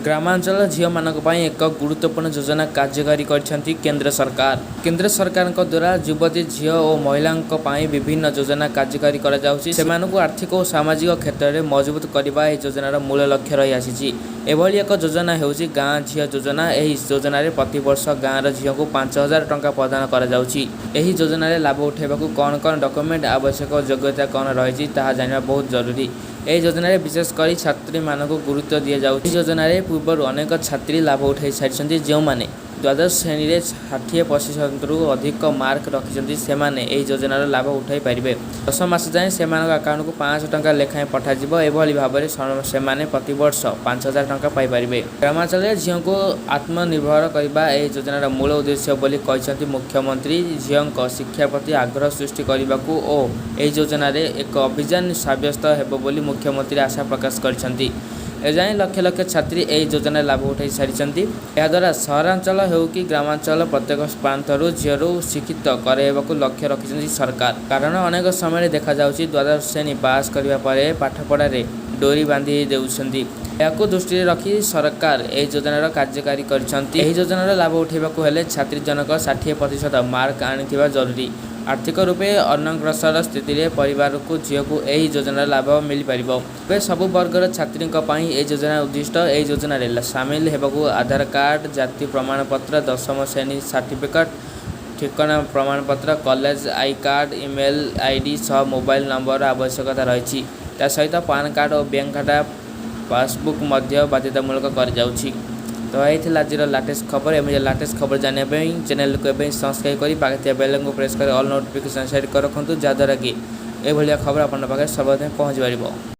ग्रामांचल झील मान एक गुरुत्वपूर्ण योजना कार्यकारी करछंती केंद्र सरकार। केंद्र सरकार द्वारा युवती झील और महिला विभिन्न योजना कार्यकारी करा जाउछि। सेमानकु आर्थिक और सामाजिक क्षेत्र में मजबूत करबा एही योजनार मूल लक्ष्य रही आसीछि। एभली एक योजना हेउछि गाँ झील योजना। एही योजना रे प्रति वर्ष गाँर झील को 5,000 टंका प्रदान करा जाउछि। एही योजना रे लाभ उठाइबाकू कौन कौन डॉक्यूमेंट आवश्यक योग्यता कौन रही ताहा जानिबा बहुत जरूरी। एही योजना रे विशेषकर छात्री मानक गुरुत्व दिया जाउछि। योजना रे पूर्व अनेक छात्री लाभ उठाई सारी जो मैंने द्वादश श्रेणी में 60% रु अधिक मार्क रखिंट से योजनार लाभ उठाई पारे। 10 मास जाए से अकाउंट को 500 टंका लेखाएं पठाଯିब। एभली भाव से प्रति वर्ष 5,000 टंका पाइपर। ग्रामांचल झील को आत्मनिर्भर करने योजनार मूल उद्देश्य बोली कहते मुख्यमंत्री। झील शिक्षा प्रति आग्रह सृष्टि करने और योजन एक अभियान सब्यस्त होबोली मुख्यमंत्री आशा प्रकाश करछंती। एजाएं लक्ष लक्ष छात्री एही योजना लाभ उठाई सारी। याद्वारा सहरांचल हो कि ग्रामांचल प्रत्येक प्रांतरू झील शिक्षित कराइबाकू लक्ष्य रखिछंती सरकार। कारण अनेक समय देखा जाउछि द्वादश श्रेणी पास करबा परे पाठपढ़ारे डोरी बांधि देउछंती। याकू दृष्टि रखी सरकार एही योजनार कार्यकारी करछंती। एही योजनार लाभ उठाइबाकू हेले छात्री जनक 60% मार्क आनिथिबा जरूरी। आर्थिक रूपे अनग्रसर स्थिति में परिवार को झील को यही योजनार लाभ मिल पार। सबु वर्गर छात्री योजना उद्दिष्ट। यही योजन सामिल होगाकू आधार कार्ड, जाति प्रमाणपत्र, 10वीं श्रेणी सर्टिफिकेट, ठिकाना प्रमाणपत्र, college I card, email ID सह मोबाइल नंबर आवश्यकता रही। सहित पान कार्ड और बैंक खाता पासबुक बाध्यतामूलक कर जाउछि। तो यही आज लाटेस्ट खबर। एवं लाटेस्ट खबर जानने चैनल को सब्सक्राइब कर पाखे बेल को प्रेस कर ऑल नोटिफिकेशन सेट कर रखुँ, जहाँद्वारा कि यह खबर आपन पाखे सर्वप्रथम पहुँच पार।